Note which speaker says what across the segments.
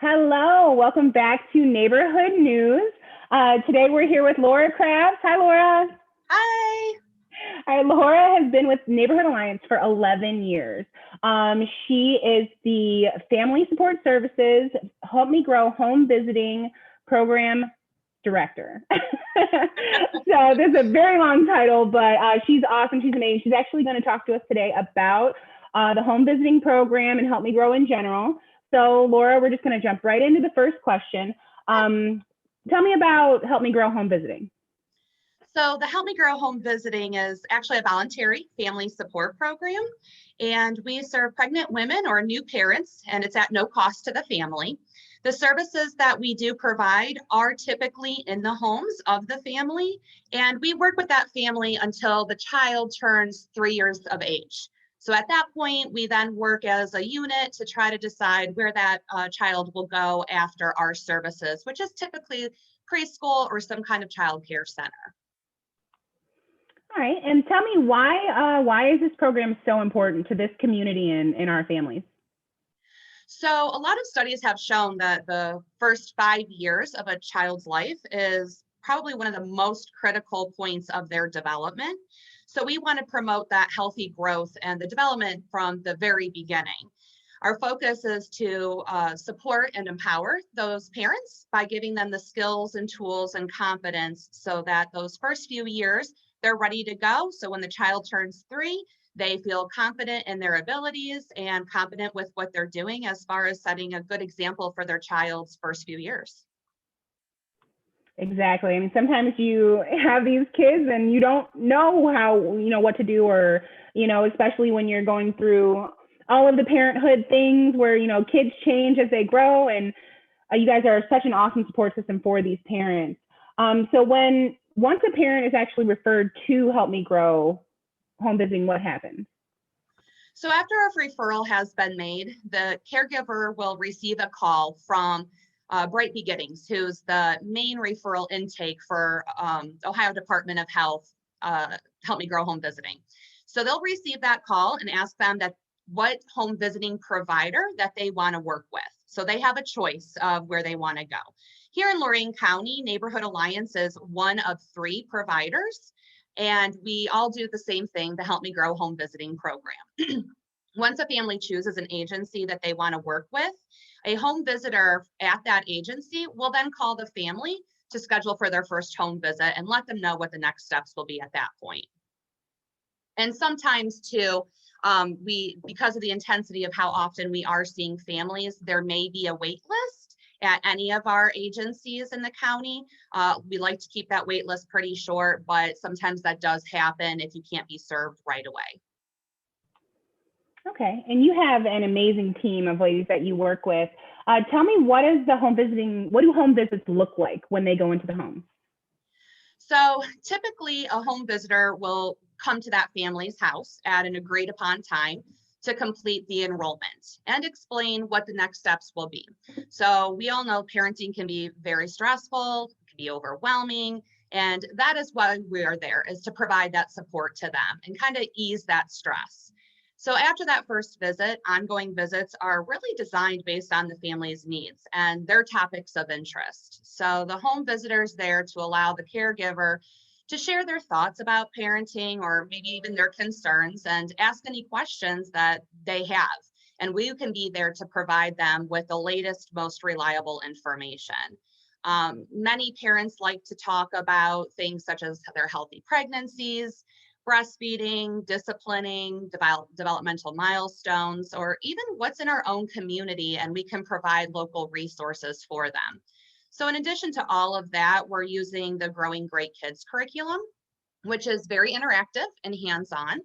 Speaker 1: Hello, welcome back to Neighborhood News. Today we're here with Laura Kraps. Hi, Laura.
Speaker 2: Hi.
Speaker 1: All right, Laura has been with Neighborhood Alliance for 11 years. She is the Family Support Services Help Me Grow Home Visiting Program Director. So this is a very long title, but she's awesome. She's amazing. She's actually going to talk to us today about the home visiting program and Help Me Grow in general. So Laura, we're just going to jump right into the first question. Tell me about Help Me Grow Home Visiting.
Speaker 2: So the Help Me Grow Home Visiting is actually a voluntary family support program, and we serve pregnant women or new parents, and it's at no cost to the family. The services that we do provide are typically in the homes of the family, and we work with that family until the child turns 3 years of age. So at that point, we then work as a unit to try to decide where that child will go after our services, which is typically preschool or some kind of child care center.
Speaker 1: All right, and tell me why is this program so important to this community and in our families?
Speaker 2: So a lot of studies have shown that the first 5 years of a child's life is probably one of the most critical points of their development. So we want to promote that healthy growth and the development from the very beginning. Our focus is to support and empower those parents by giving them the skills and tools and confidence so that those first few years, they're ready to go. So when the child turns 3, they feel confident in their abilities and confident with what they're doing as far as setting a good example for their child's first few years.
Speaker 1: Exactly. I mean, sometimes you have these kids and you don't know how, what to do, or, especially when you're going through all of the parenthood things where, kids change as they grow, and you guys are such an awesome support system for these parents. So once a parent is actually referred to Help Me Grow Home Visiting, what happens?
Speaker 2: So after a referral has been made, the caregiver will receive a call from Bright Beginnings, who's the main referral intake for Ohio Department of Health, Help Me Grow Home Visiting. So they'll receive that call and ask them what home visiting provider that they want to work with. So they have a choice of where they want to go. Here in Lorain County, Neighborhood Alliance is one of 3 providers, and we all do the same thing, the Help Me Grow Home Visiting program. Once a family chooses an agency that they want to work with, a home visitor at that agency will then call the family to schedule for their first home visit and let them know what the next steps will be at that point. And sometimes too, because of the intensity of how often we are seeing families, there may be a wait list at any of our agencies in the county. We like to keep that wait list pretty short, but sometimes that does happen if you can't be served right away.
Speaker 1: Okay, and you have an amazing team of ladies that you work with. Tell me, what do home visits look like when they go into the home?
Speaker 2: So typically a home visitor will come to that family's house at an agreed upon time to complete the enrollment and explain what the next steps will be. So we all know parenting can be very stressful, it can be overwhelming, and that is why we are there, is to provide that support to them and kind of ease that stress. So after that first visit, ongoing visits are really designed based on the family's needs and their topics of interest. So the home visitor is there to allow the caregiver to share their thoughts about parenting or maybe even their concerns and ask any questions that they have. And we can be there to provide them with the latest, most reliable information. Many parents like to talk about things such as their healthy pregnancies, breastfeeding, disciplining, developmental milestones, or even what's in our own community, and we can provide local resources for them. So in addition to all of that, we're using the Growing Great Kids curriculum, which is very interactive and hands-on.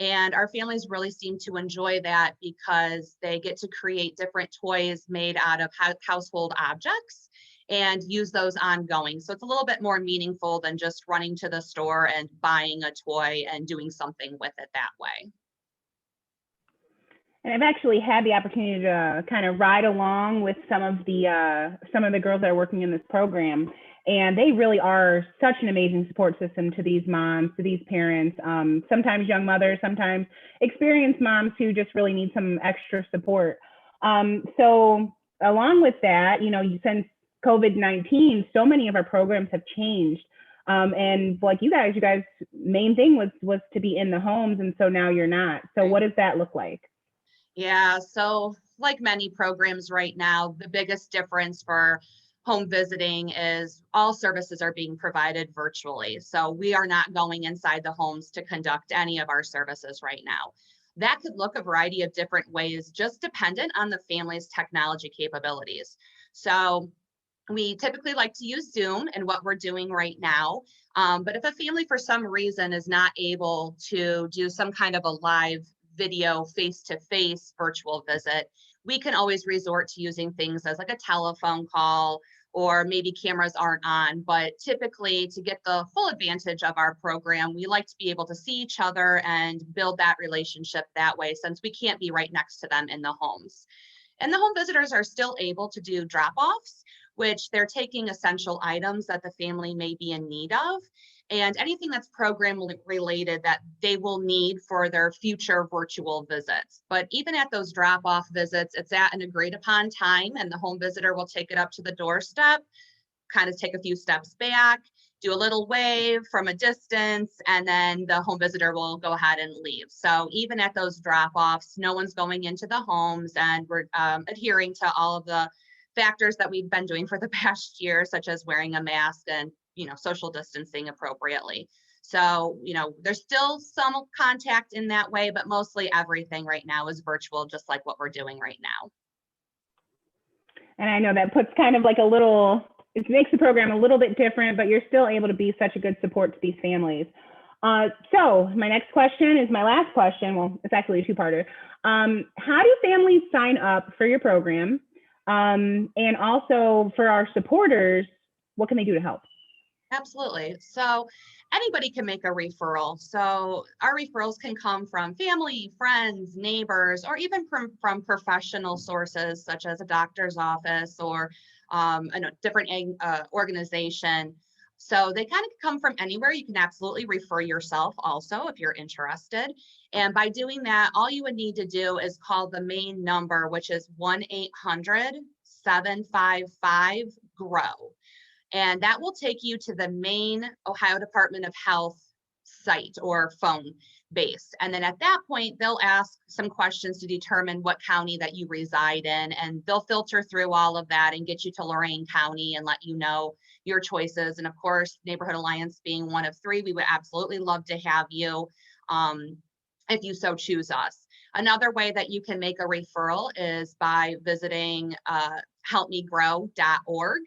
Speaker 2: And our families really seem to enjoy that because they get to create different toys made out of household objects and use those ongoing. So it's a little bit more meaningful than just running to the store and buying a toy and doing something with it that way.
Speaker 1: And I've actually had the opportunity to kind of ride along with some of the girls that are working in this program, and they really are such an amazing support system to these moms, to these parents, sometimes young mothers, sometimes experienced moms who just really need some extra support. So along with that, since COVID-19, so many of our programs have changed. And like you guys main thing was to be in the homes. And so now you're not. So what does that look like?
Speaker 2: Yeah, so like many programs right now, the biggest difference for home visiting is all services are being provided virtually. So we are not going inside the homes to conduct any of our services right now. That could look a variety of different ways, just dependent on the family's technology capabilities. So we typically like to use Zoom and what we're doing right now. But if a family for some reason is not able to do some kind of a live video face-to-face virtual visit, we can always resort to using things as like a telephone call, or maybe cameras aren't on. But typically, to get the full advantage of our program, we like to be able to see each other and build that relationship that way, since we can't be right next to them in the homes. And the home visitors are still able to do drop-offs, which they're taking essential items that the family may be in need of, and anything that's program related that they will need for their future virtual visits. But even at those drop-off visits, it's at an agreed upon time, and the home visitor will take it up to the doorstep, kind of take a few steps back, do a little wave from a distance, and then the home visitor will go ahead and leave. So even at those drop-offs, no one's going into the homes, and we're adhering to all of the factors that we've been doing for the past year, such as wearing a mask and social distancing appropriately. So there's still some contact in that way, but mostly everything right now is virtual, just like what we're doing right now.
Speaker 1: And I know that puts kind of like it makes the program a little bit different, but you're still able to be such a good support to these families. So my next question is my last question. Well, it's actually a two-parter. How do families sign up for your program? And also for our supporters, what can they do to help?
Speaker 2: Absolutely. So anybody can make a referral. So our referrals can come from family, friends, neighbors, or even from professional sources such as a doctor's office or a different organization. So they kind of come from anywhere. You can absolutely refer yourself also if you're interested. And by doing that, all you would need to do is call the main number, which is 1-800-755-GROW. And that will take you to the main Ohio Department of Health site or phone base. And then at that point, they'll ask some questions to determine what county that you reside in. And they'll filter through all of that and get you to Lorain County and let you know your choices. And of course, Neighborhood Alliance being one of three, we would absolutely love to have you if you so choose us. Another way that you can make a referral is by visiting helpmegrow.org.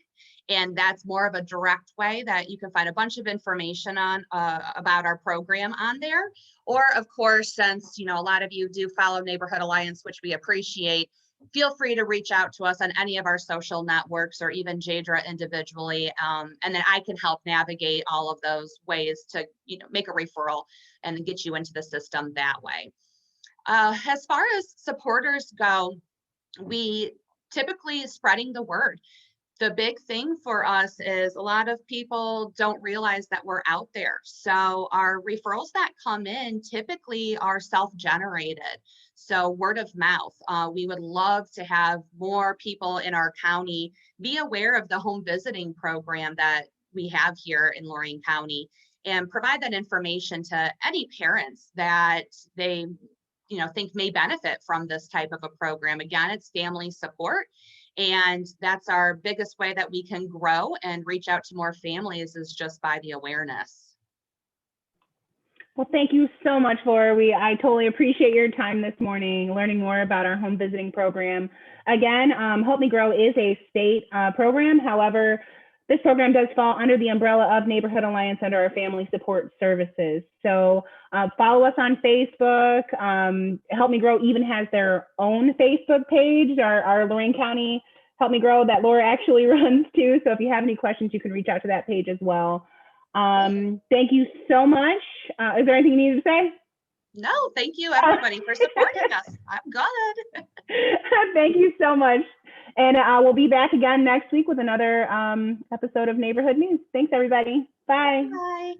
Speaker 2: And that's more of a direct way that you can find a bunch of information on about our program on there. Or of course, since a lot of you do follow Neighborhood Alliance, which we appreciate, feel free to reach out to us on any of our social networks or even Jadra individually. And then I can help navigate all of those ways to make a referral and get you into the system that way. As far as supporters go, we typically spreading the word. The big thing for us is a lot of people don't realize that we're out there. So our referrals that come in typically are self-generated. So word of mouth. We would love to have more people in our county be aware of the home visiting program that we have here in Lorain County and provide that information to any parents that they think may benefit from this type of a program. Again, it's family support. And that's our biggest way that we can grow and reach out to more families is just by the awareness.
Speaker 1: Well, thank you so much, Laura. I totally appreciate your time this morning, learning more about our home visiting program. Again, Help Me Grow is a state program. However, this program does fall under the umbrella of Neighborhood Alliance under our family support services. So follow us on Facebook. Help Me Grow even has their own Facebook page, our Lorain County Help Me Grow that Laura actually runs too. So if you have any questions, you can reach out to that page as well. Thank you so much. Is there anything you needed to say?
Speaker 2: No, thank you everybody for supporting us. I'm good.
Speaker 1: Thank you so much. And we'll be back again next week with another episode of Neighborhood News. Thanks, everybody. Bye.
Speaker 2: Bye.